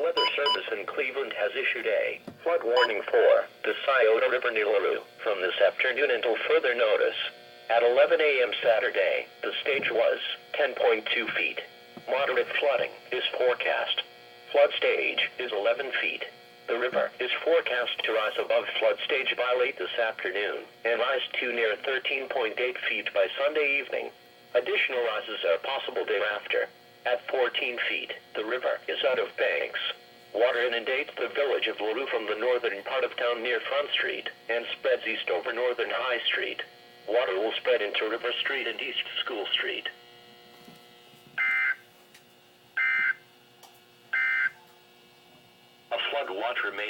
Weather Service in Cleveland has issued a flood warning for the Scioto River near LaRue from this afternoon until further notice. At 11 a.m. Saturday, the stage was 10.2 feet. Moderate flooding is forecast. Flood stage is 11 feet. The river is forecast to rise above flood stage by late this afternoon and rise to near 13.8 feet by Sunday evening. Additional rises are possible thereafter. At 14 feet, the river is out of banks. Water inundates the village of LaRue from the northern part of town near Front Street and spreads east over Northern High Street. Water will spread into River Street and East School Street. A flood watch remains